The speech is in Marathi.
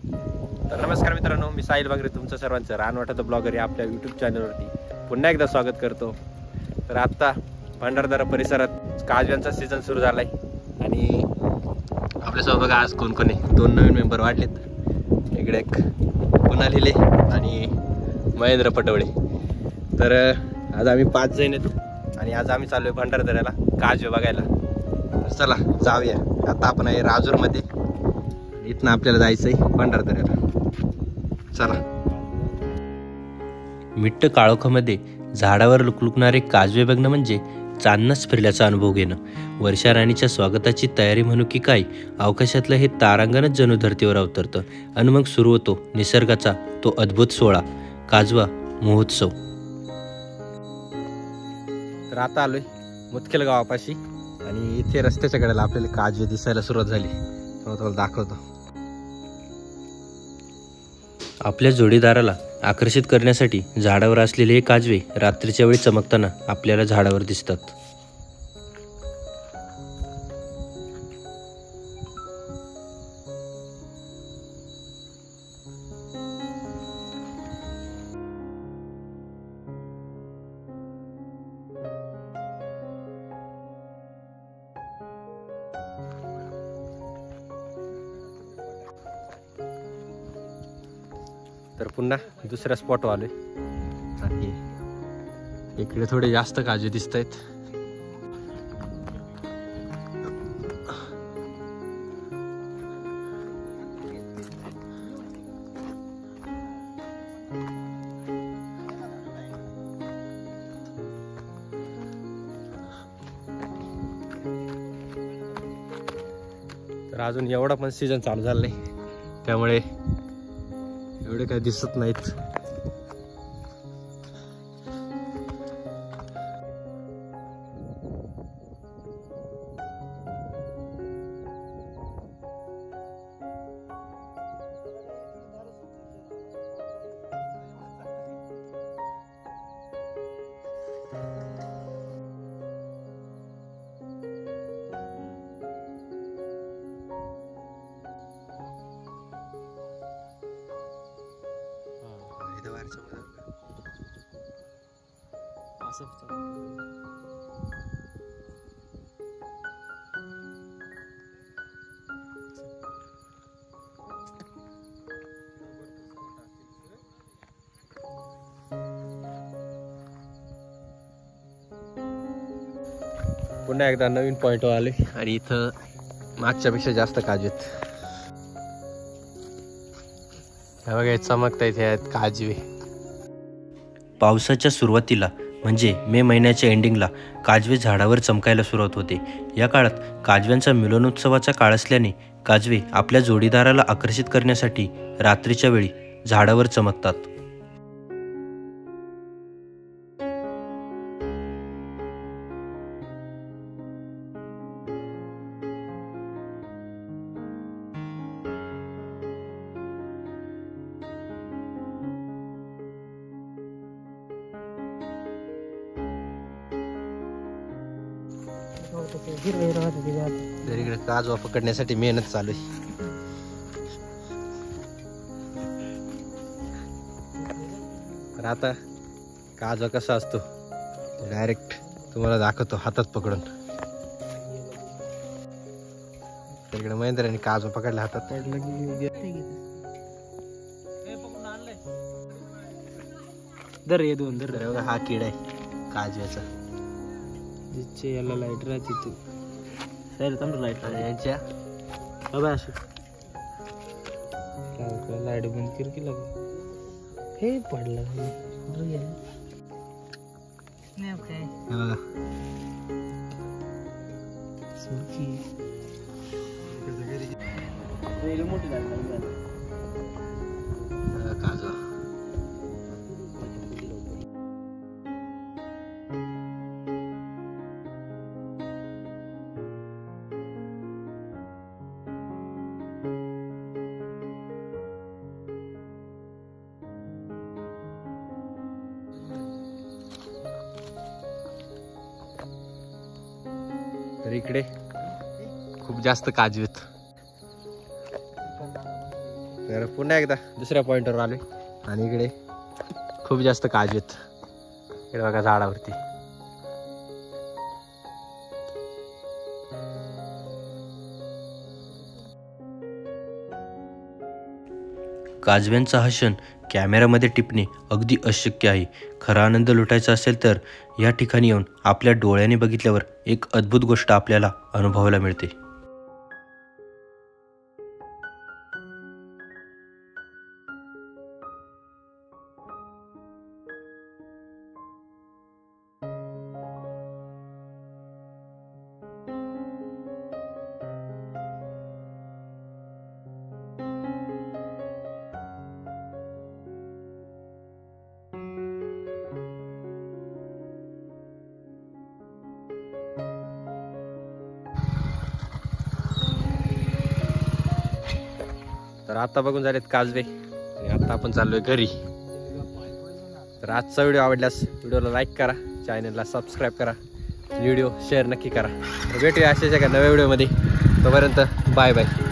तर नमस्कार मित्रांनो, मी साहिल बागरे तुमचं सर्वांचं रानवाटाचं ब्लॉगर या आपल्या यूट्यूब चॅनलवरती पुन्हा एकदा स्वागत करतो. तर आत्ता भंडारदरा परिसरात काजव्यांचा सीझन सुरू झाला आहे आणि आपल्यासोबत बघा आज कोण कोण आहे. 2 नवीन मेंबर वाढलेत. इकडे एक पुन्हा लिहिले आणि महेंद्र पटवळे. तर आज आम्ही 5 जण आहेत आणि आज आम्ही चालू आहे भंडारदऱ्याला काजवे बघायला. तर चला जाऊया. आता आपण आहे राजूरमध्ये. इथनं आपल्याला जायचं आहे भंडारदऱ्याला. चला. मिट्ट काळोखामध्ये झाडावर लुकलुकणारे काजवे बघणं म्हणजे चांदणच फिरल्याचा अनुभव घेणं. वर्षा राणीच्या स्वागताची तयारी म्हणू की काय, अवकाशातलं हे तारांगणच जणू धर्तीवर अवतरतं आणि मग सुरू होतो निसर्गाचा तो अद्भुत सोहळा, काजवा महोत्सव. तर आता आलोय मुदखेल गावापाशी आणि इथे रस्त्याच्या कडेला आपल्याला काजवे दिसायला सुरुवात झाली. तुम्हाला दाखवतो. आपल्या जोडीदाराला आकर्षित करण्यासाठी झाडावर असलेले हे काजवे रात्रीच्या वेळी चमकताना आपल्याला झाडावर दिसतात. तर पुन्हा दुसऱ्या स्पॉटवर आलोय आणि इकडे थोडे जास्त काजवे दिसत आहेत. तर अजून एवढा पण सीझन चालू झाला नाही, त्यामुळे एवढे काही दिसत नाहीत. पुन्हा एकदा नवीन पॉइंटवर आले आणि इथं मागच्यापेक्षा जास्त काजवे आहेत. बघा चमकता इथे आहेत काजवे. पावसाच्या सुरुवातीला म्हणजे मे महिन्याच्या एंडिंगला काजवे झाडावर चमकायला सुरुवात होते. या काळात काजव्यांचा मिलनोत्सवाचा काळ असल्याने काजवे आपल्या जोडीदाराला आकर्षित करण्यासाठी रात्रीच्या वेळी झाडावर चमकतात. तर इकडे काजवा पकडण्यासाठी मेहनत चालू आहे. तर आता काजवा कसा असतो डायरेक्ट तुम्हाला दाखवतो हातात पकडून. तर इकडे महेंद्राने काजवा पकडला हातात. दर हा किडा आहे काजव्याचा. याला लाईट राहते तू लाईट यांच्या लाईट बंद कर की लाग हे पडलं मोठी काजवा. तर इकडे खूप जास्त काजवेत. तर पुन्हा एकदा दुसऱ्या पॉईंटवर आलोय आणि इकडे खूप जास्त काजू आहेत. इकडे बघा झाडावरती. काजव्यांचा हा क्षण कॅमेऱ्यामध्ये टिपणे अगदी अशक्य आहे. खरा आनंद लुटायचा असेल तर या ठिकाणी येऊन आपल्या डोळ्याने बघितल्यावर एक अद्भुत गोष्ट आपल्याला अनुभवायला मिळते. तर आता बघून झालेत काजवे आणि आता आपण चाललोय घरी. तर आजचा व्हिडिओ आवडल्यास व्हिडिओला लाईक करा, चॅनलला सबस्क्राईब करा, व्हिडिओ शेअर नक्की करा. तर भेटूया अशाच एका नव्या व्हिडिओमध्ये. तोपर्यंत बाय बाय.